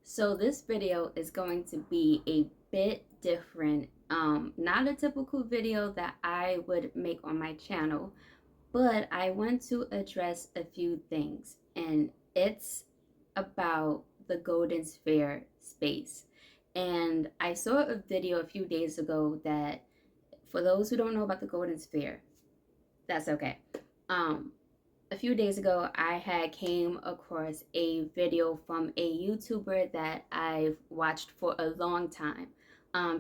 So this video is going to be a bit different. Not a typical video that I would make on my channel, but I want to address a few things, and it's about the Goldensphere space. And I saw a video a few days ago that, for those who don't know about the Goldensphere, that's okay. Um, a few days ago, I had came across a video from a YouTuber that I've watched for a long time.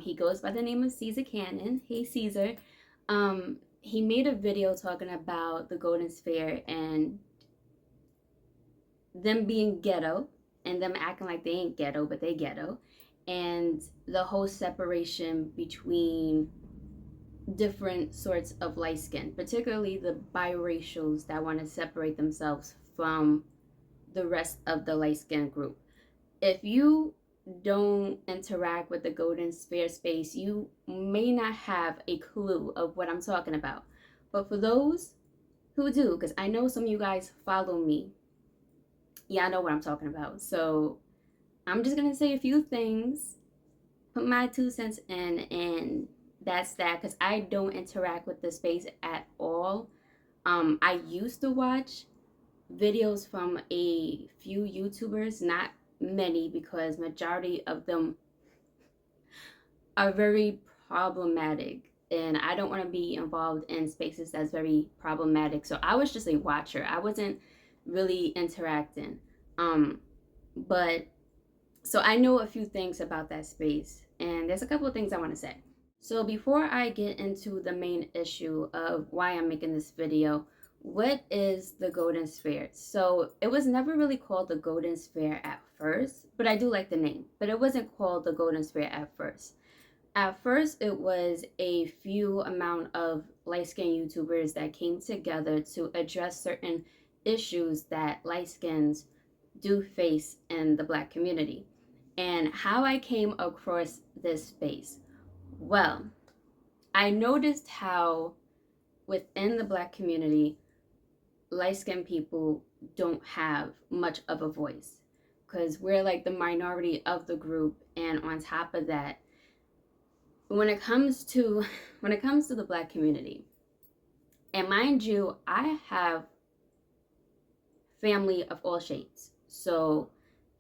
He goes by the name of Caesar Cannon. Hey, Caesar. He made a video talking about the Goldensphere and them being ghetto and them acting like they ain't ghetto, but they ghetto. And the whole separation between different sorts of light skin, particularly the biracials that want to separate themselves from the rest of the light skin group. If you don't interact with the Goldensphere space, you may not have a clue of what I'm talking about. But for those who do, because I know some of you guys follow me, yeah, I know what I'm talking about. So I'm just going to say a few things, put my 2 cents in, and that's that, because I don't interact with the space at all. I used to watch videos from a few YouTubers, not many, because majority of them are very problematic, and I don't want to be involved in spaces that's very problematic. So I was just a watcher. I wasn't really interacting. But so I know a few things about that space, and there's a couple of things I want to say. So before I get into the main issue of why I'm making this video, what is the Goldensphere? So it was never really called the Goldensphere at first, but I do like the name. But it wasn't called the Goldensphere at first. At first, it was a few amount of light-skinned YouTubers that came together to address certain issues that light skins do face in the Black community. And how I came across this space. Well, I noticed how within the Black community, light-skinned people don't have much of a voice, because we're like the minority of the group. And on top of that, when it comes to the Black community, and mind you, I have family of all shades, so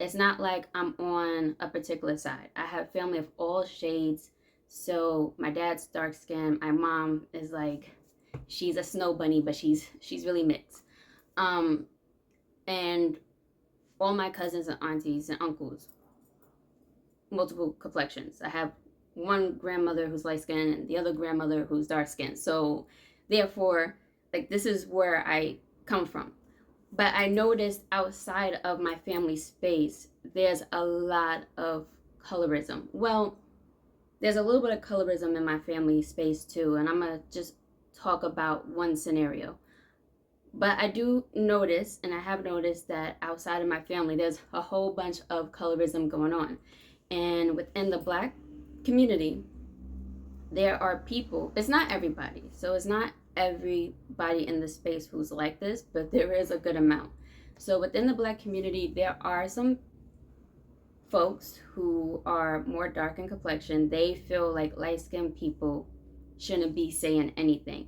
it's not like I'm on a particular side. I have family of all shades. So my dad's dark skinned. My mom is like, she's a snow bunny, but she's really mixed. And all my cousins and aunties and uncles, multiple complexions. I have one grandmother who's light skinned and the other grandmother who's dark skinned. So therefore, like, this is where I come from. But I noticed outside of my family space, there's a lot of colorism. Well, there's a little bit of colorism in my family space too, and I'm gonna just talk about one scenario. But I do notice, and I have noticed, that outside of my family, there's a whole bunch of colorism going on. And within the Black community, there are people, it's not everybody, so it's not everybody in the space who's like this, but there is a good amount. So within the Black community, there are some folks who are more dark in complexion. They feel like light-skinned people shouldn't be saying anything.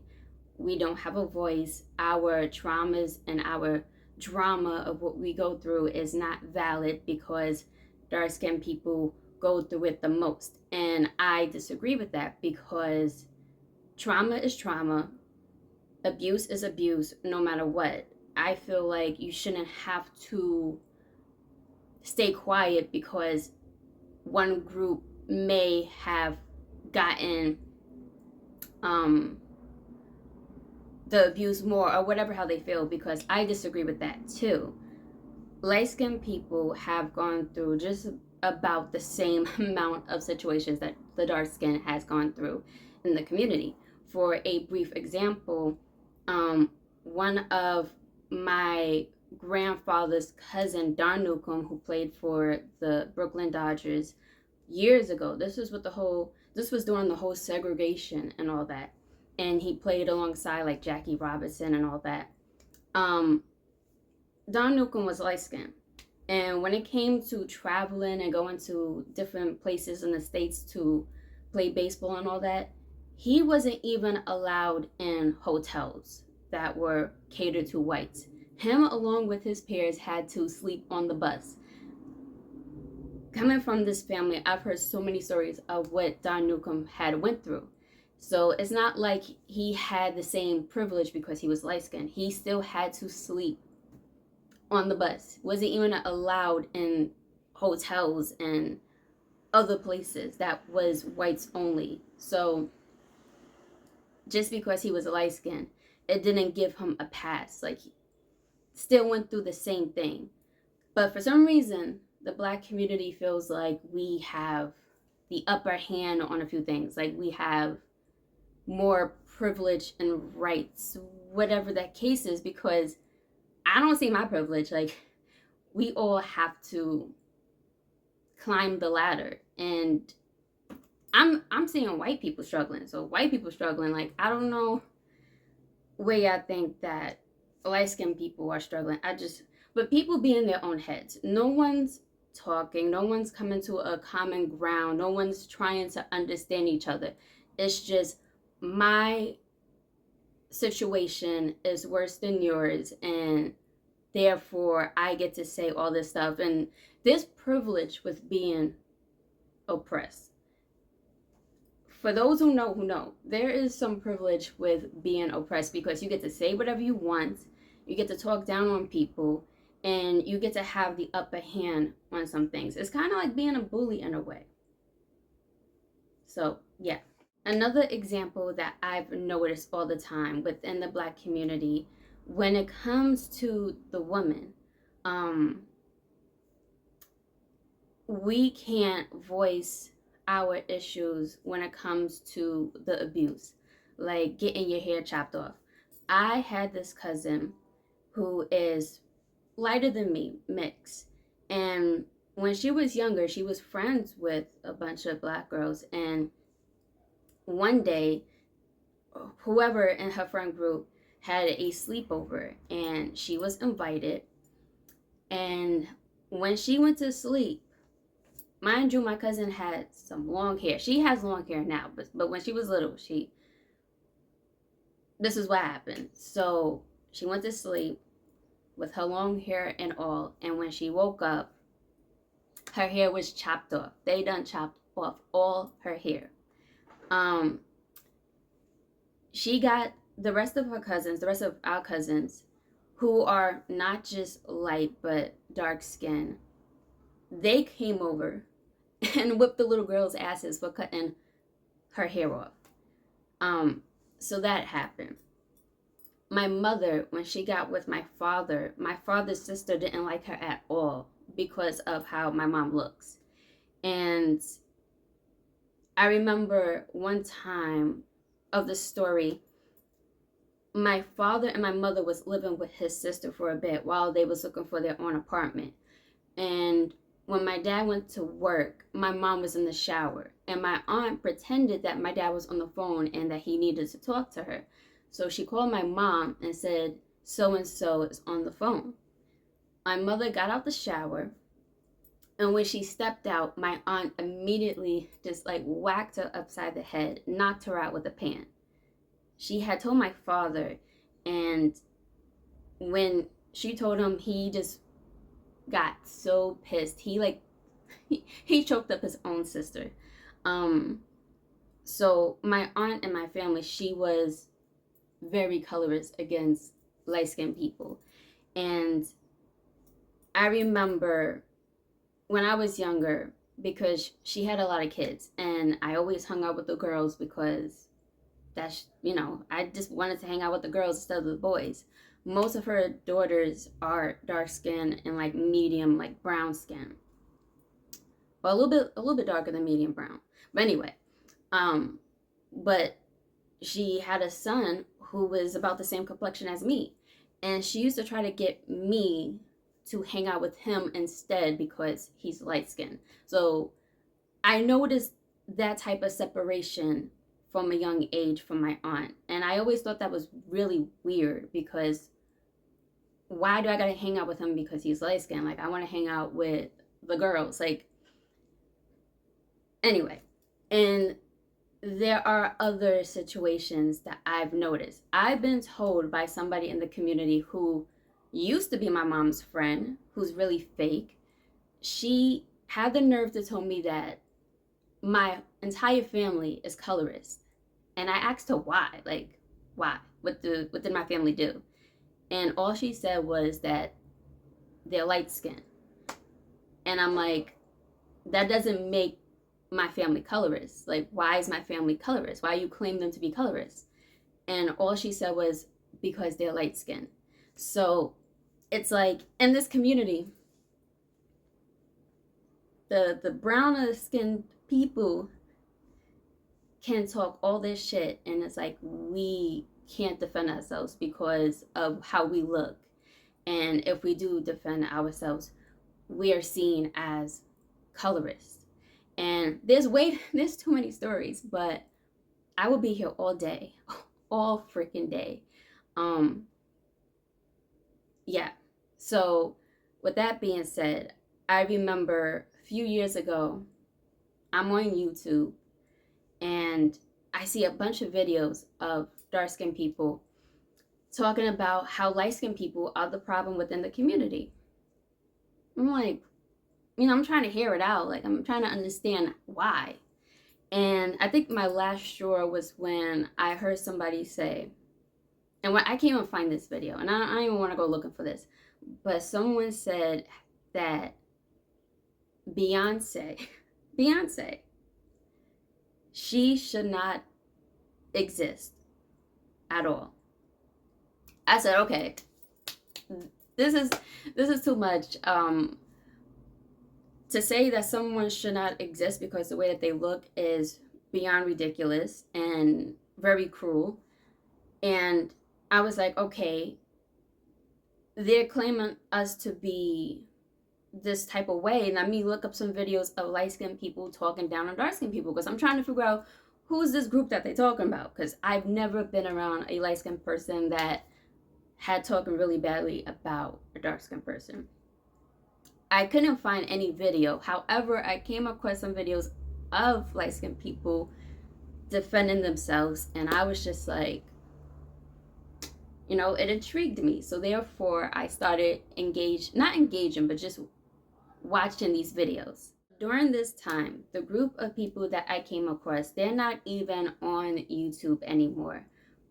We don't have a voice. Our traumas and our drama of what we go through is not valid because dark-skinned people go through it the most. And I disagree with that, because trauma is trauma. Abuse is abuse, no matter what. I feel like you shouldn't have to stay quiet because one group may have gotten the abuse more, or whatever, how they feel, because I disagree with that too. Light-skinned people have gone through just about the same amount of situations that the dark skin has gone through in the community. For a brief example, one of my grandfather's cousin, Don Newcomb, who played for the Brooklyn Dodgers years ago. This was during the whole segregation and all that. And he played alongside like Jackie Robinson and all that. Don Newcomb was light skinned. And when it came to traveling and going to different places in the States to play baseball and all that, he wasn't even allowed in hotels that were catered to whites. Him, along with his peers, had to sleep on the bus. Coming from this family, I've heard so many stories of what Don Newcomb had went through. So it's not like he had the same privilege because he was light skinned. He still had to sleep on the bus. Wasn't even allowed in hotels and other places that was whites only. So just because he was light skinned, it didn't give him a pass. Like, he still went through the same thing. But for some reason, the black community feels like we have the upper hand on a few things. Like, we have more privilege and rights, whatever that case is, because I don't see my privilege. Like, we all have to climb the ladder, and I'm seeing white people struggling. So white people struggling, like, I don't know where y'all think that light-skinned people are struggling. But people be in their own heads. No one's talking, no one's coming to a common ground, no one's trying to understand each other. It's just, my situation is worse than yours, and therefore I get to say all this stuff. And this privilege with being oppressed, for those who know, there is some privilege with being oppressed, because you get to say whatever you want, you get to talk down on people, and you get to have the upper hand on some things. It's kind of like being a bully in a way. So yeah. Another example that I've noticed all the time within the black community, when it comes to the woman, we can't voice our issues when it comes to the abuse, like getting your hair chopped off. I had this cousin who is lighter than me, mixed, and when she was younger, she was friends with a bunch of black girls, and one day, whoever in her friend group had a sleepover, and she was invited. And when she went to sleep, mind you, my cousin had some long hair. She has long hair now, but when she was little, this is what happened. So she went to sleep with her long hair and all, and when she woke up, her hair was chopped off. They done chopped off all her hair. She got the rest of our cousins, who are not just light but dark skin, they came over and whipped the little girl's asses for cutting her hair off. So that happened. My mother, when she got with my father's sister didn't like her at all because of how my mom looks. And I remember one time of the story, my father and my mother was living with his sister for a bit while they was looking for their own apartment. And when my dad went to work, my mom was in the shower, and my aunt pretended that my dad was on the phone and that he needed to talk to her. So she called my mom and said, so-and-so is on the phone. My mother got out the shower, and when she stepped out, my aunt immediately just like whacked her upside the head, knocked her out with a pan. She had told my father, and when she told him, he just got so pissed. He choked up his own sister. So my aunt and my family, she was very colorist against light-skinned people. And I remember when I was younger, because she had a lot of kids, and I always hung out with the girls because I just wanted to hang out with the girls instead of the boys. Most of her daughters are dark skin and like medium, like brown skin, but a little bit darker than medium brown. But anyway, but she had a son who was about the same complexion as me, and she used to try to get me to hang out with him instead because he's light skinned. So I noticed that type of separation from a young age from my aunt, and I always thought that was really weird, because why do I gotta hang out with him because he's light skinned? Like, I want to hang out with the girls. Like, anyway. And there are other situations that I've noticed. I've been told by somebody in the community who used to be my mom's friend, who's really fake. She had the nerve to tell me that my entire family is colorist. And I asked her why. Like, why? What did my family do? And all she said was that they're light skinned. And I'm like, that doesn't make my family colorist. Like, why is my family colorist? Why you claim them to be colorist? And all she said was because they're light skinned. So it's like in this community, the browner skinned people can talk all this shit, and it's like we can't defend ourselves because of how we look. And if we do defend ourselves, we are seen as colorists. And there's too many stories, but I will be here all day, all freaking day. Yeah. So with that being said, I remember a few years ago, I'm on YouTube and I see a bunch of videos of dark skinned people talking about how light skinned people are the problem within the community. I'm like, I'm trying to hear it out. Like, I'm trying to understand why. And I think my last straw was when I heard somebody say, and when I can't even find this video, and I don't even want to go looking for this, but someone said that Beyonce, she should not exist at all. I said, okay, this is too much. To say that someone should not exist because the way that they look is beyond ridiculous and very cruel. And I was like, okay, they're claiming us to be this type of way. And let me look up some videos of light-skinned people talking down on dark-skinned people, because I'm trying to figure out who's this group that they're talking about, because I've never been around a light-skinned person that had talking really badly about a dark-skinned person. I couldn't find any video. However, I came across some videos of light-skinned people defending themselves, and I was just like, it intrigued me. So therefore, I started not engaging, but just watching these videos. During this time, the group of people that I came across, they're not even on YouTube anymore.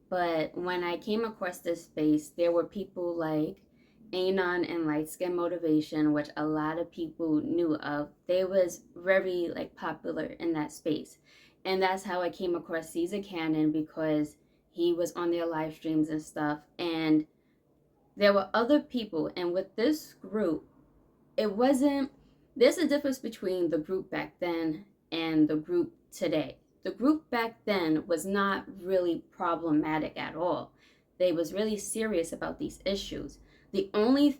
But when I came across this space, there were people like Anon and Light Skin Motivation, which a lot of people knew of. They was very popular in that space. And that's how I came across Caesar Cannon, because he was on their live streams and stuff. And there were other people. And with this group, there's a difference between the group back then and the group today. The group back then was not really problematic at all. They was really serious about these issues. The only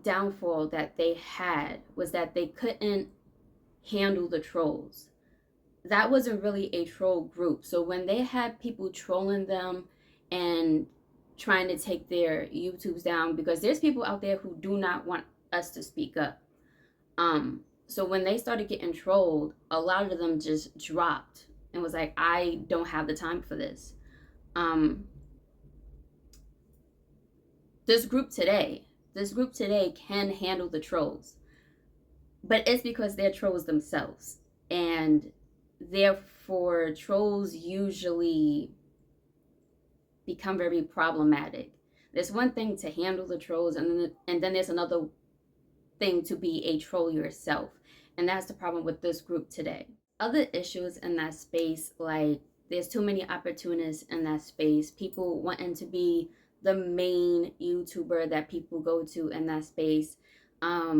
downfall that they had was that they couldn't handle the trolls. That wasn't really a troll group. So when they had people trolling them and trying to take their YouTubes down, because there's people out there who do not want us to speak up. So when they started getting trolled, a lot of them just dropped and was like, I don't have the time for this. This group today can handle the trolls, but it's because they're trolls themselves, and therefore trolls usually become very problematic. There's one thing to handle the trolls, and then there's another thing to be a troll yourself, and that's the problem with this group today. Other issues in that space, like there's too many opportunists in that space, people wanting to be the main YouTuber that people go to in that space. A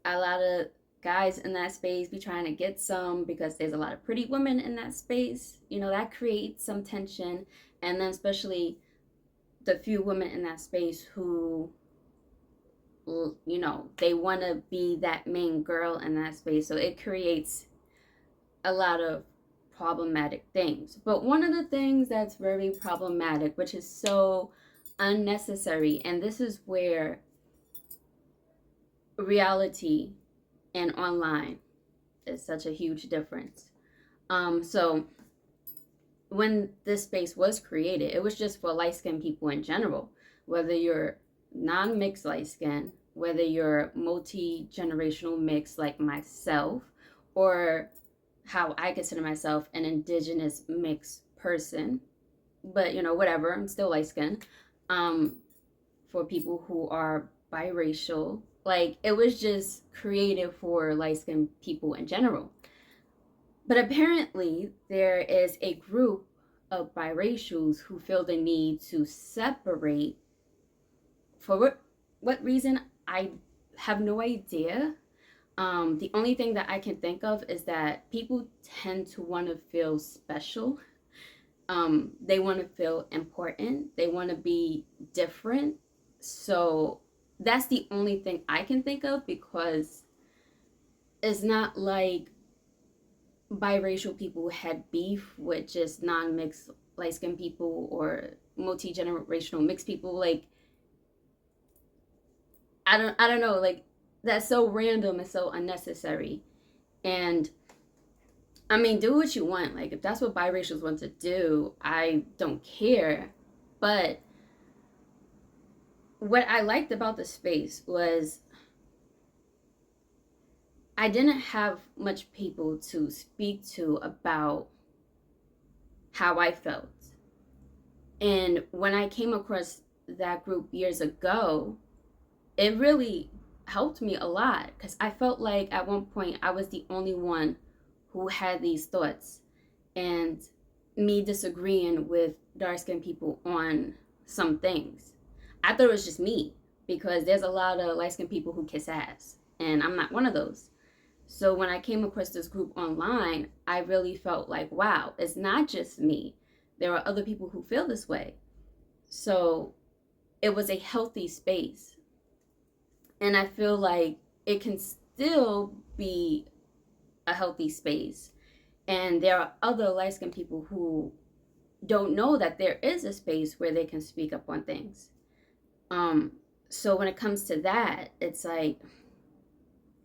lot of guys in that space be trying to get some, because there's a lot of pretty women in that space. That creates some tension. And then especially the few women in that space who, they want to be that main girl in that space. So it creates a lot of problematic things. But one of the things that's very problematic, which is so unnecessary, and this is where reality and online is such a huge difference. So when this space was created, it was just for light skinned people in general, whether you're non-mixed light skin, whether you're multi-generational mix like myself, or how I consider myself an indigenous mixed person. But whatever, I'm still light skinned. For people who are biracial, like it was just created for light skinned people in general. But apparently, there is a group of biracials who feel the need to separate. For what reason, I have no idea. The only thing that I can think of is that people tend to want to feel special. They want to feel important. They want to be different. So that's the only thing I can think of, because it's not like biracial people had beef with just non-mixed light-skinned people or multi-generational mixed people. Like I don't know, like that's so random and so unnecessary. And I mean, do what you want. Like if that's what biracials want to do, I don't care. But what I liked about the space was I didn't have much people to speak to about how I felt. And when I came across that group years ago, it really helped me a lot, because I felt like at one point I was the only one who had these thoughts, and me disagreeing with dark-skinned people on some things. I thought it was just me, because there's a lot of light-skinned people who kiss ass, and I'm not one of those. So when I came across this group online, I really felt like, wow, it's not just me. There are other people who feel this way. So it was a healthy space. And I feel like it can still be a healthy space. And there are other light-skinned people who don't know that there is a space where they can speak up on things. So when it comes to that, it's like,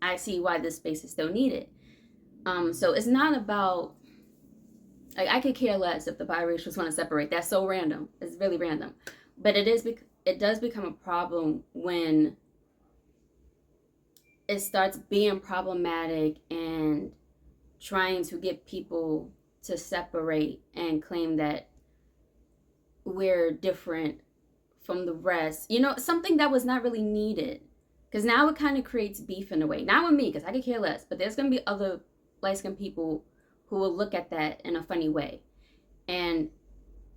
I see why this space is still needed. So it's not about, like, I could care less if the biracials want to separate. That's so random. It's really random. But it does become a problem when it starts being problematic and trying to get people to separate and claim that we're different from the rest. Something that was not really needed. Because now it kind of creates beef in a way. Not with me, because I could care less. But there's going to be other light-skinned people who will look at that in a funny way. And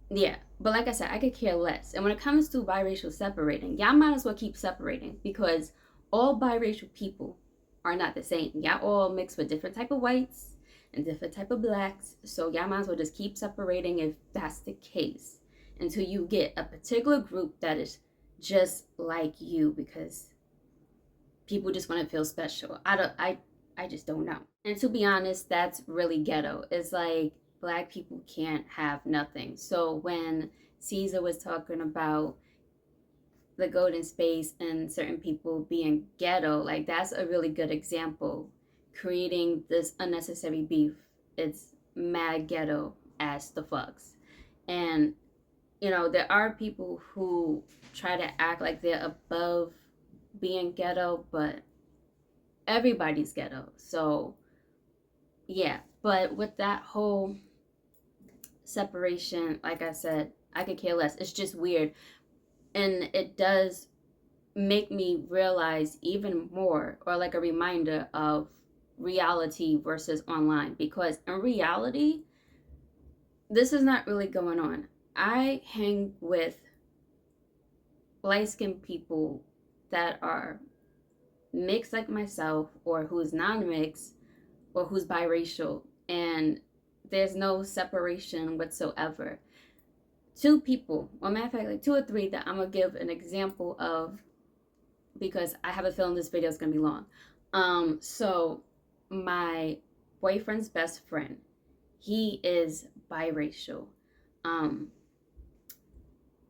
yeah, but like I said, I could care less. And when it comes to biracial separating, y'all might as well keep separating, because all biracial people are not the same. Y'all all mixed with different type of whites and different type of blacks. So y'all might as well just keep separating if that's the case, until you get a particular group that is just like you, because people just want to feel special. I just don't know. And to be honest, that's really ghetto. It's like Black people can't have nothing. So when Caesar was talking about the golden space and certain people being ghetto, like that's a really good example. Creating this unnecessary beef, it's mad ghetto as the fucks. And there are people who try to act like they're above being ghetto, but everybody's ghetto. So yeah, but with that whole separation, like I said, I could care less. It's just weird. And it does make me realize even more, or like a reminder of reality versus online, because in reality, this is not really going on. I hang with light-skinned people that are mixed like myself, or who's non-mixed, or who's biracial, and there's no separation whatsoever. Two people, or matter of fact, like two or three that I'm gonna give an example of, because I have a feeling this video is gonna be long. So my boyfriend's best friend, He is biracial. Um,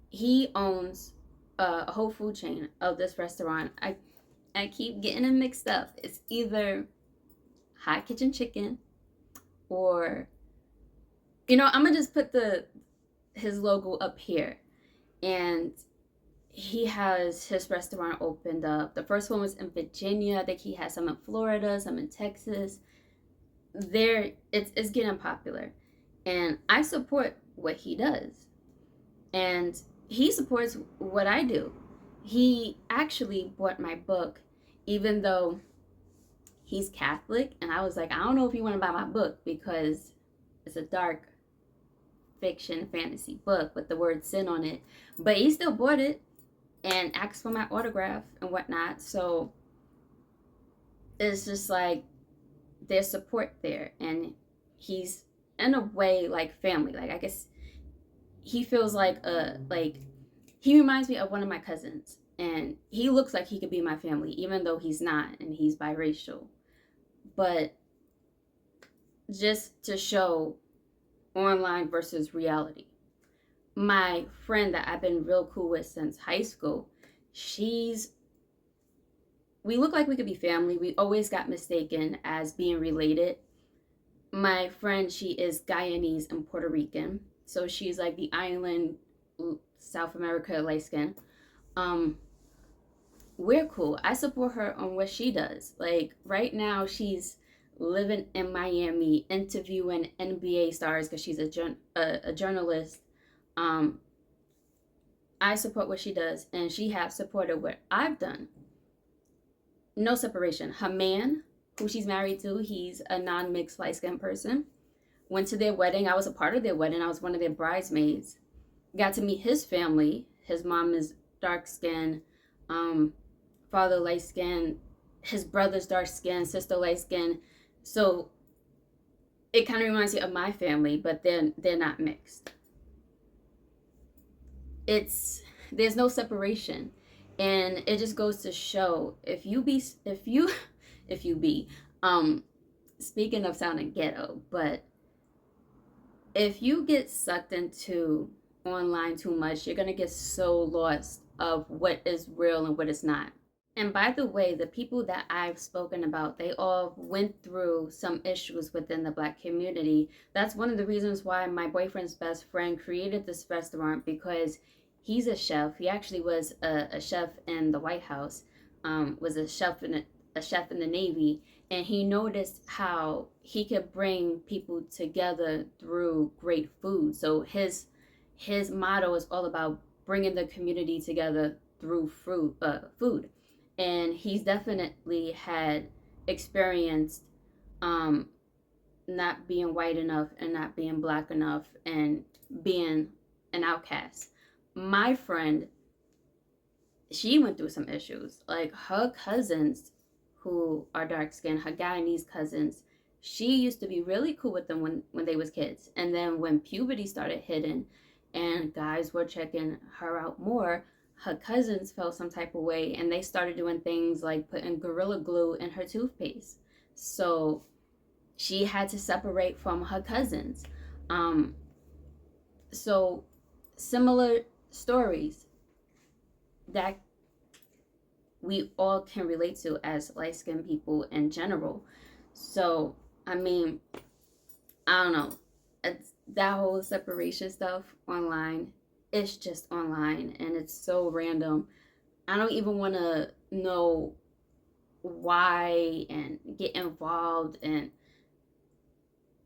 he owns a whole food chain of this restaurant. I keep getting them mixed up. It's either Hot Kitchen Chicken or, I'm gonna just put the his logo up here. And he has his restaurant opened up. The first one was in Virginia. I think he has some in Florida, some in Texas. It's getting popular, and I support what he does, and he supports what I do. He actually bought my book, even though he's Catholic, and I was like, I don't know if you want to buy my book because it's a dark fiction fantasy book with the word sin on it, but he still bought it and asked for my autograph and whatnot. So it's just like there's support there, and he's in a way like family. Like, I guess he feels like he reminds me of one of my cousins, and he looks like he could be my family even though he's not, and he's biracial. But just to show online versus reality, my friend that I've been real cool with since high school, we look like we could be family. We always got mistaken as being related. My friend, she is Guyanese and Puerto Rican, so she's like the island South America Lightskin. Um, we're cool. I support her on what she does. Like right now, she's living in Miami, interviewing NBA stars because she's a journalist. Um, I support what she does, and she has supported what I've done. No separation. Her man, who she's married to, he's a non-mixed light skinned person. Went to their wedding. I was a part of their wedding. I was one of their bridesmaids. Got to meet his family. His mom is dark skinned, father light skinned, his brother's dark skinned, sister light skinned. So it kind of reminds me of my family, but they're not mixed. There's no separation, and it just goes to show if you be speaking of sounding ghetto, but if you get sucked into online too much, you're gonna get so lost of what is real and what is not. And by the way, the people that I've spoken about, they all went through some issues within the Black community. That's one of the reasons why my boyfriend's best friend created this restaurant, because he's a chef. He actually was a chef in the White House, was a chef in the Navy, and he noticed how he could bring people together through great food. So his motto is all about bringing the community together through food. And he's definitely had experienced not being white enough and not being Black enough and being an outcast. My friend, she went through some issues. Like her cousins, who are dark skinned, her Guyanese cousins, she used to be really cool with them when they was kids. And then when puberty started hitting and guys were checking her out more, her cousins felt some type of way, and they started doing things like putting Gorilla Glue in her toothpaste. So she had to separate from her cousins. So similar stories that we all can relate to as light-skinned people in general. So, I mean, I don't know. That whole separation stuff online, it's just online and it's so random. I don't even want to know why and get involved in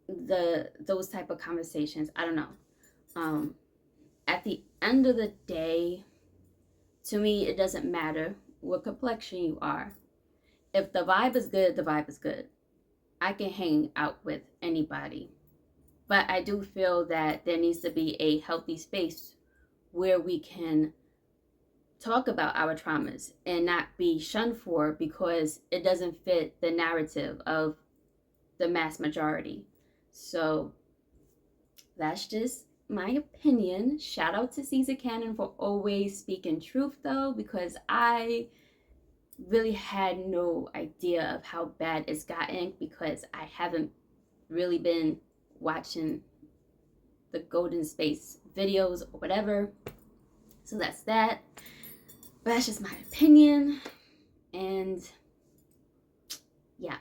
those type of conversations. I don't know. At the end of the day, to me, it doesn't matter what complexion you are. If the vibe is good, the vibe is good. I can hang out with anybody. But I do feel that there needs to be a healthy space where we can talk about our traumas and not be shunned for because it doesn't fit the narrative of the mass majority. So that's just my opinion. Shout out to Caesar Cannon for always speaking truth, though, because I really had no idea of how bad it's gotten because I haven't really been watching the Golden Space videos or whatever. So that's that. But that's just my opinion. And yeah.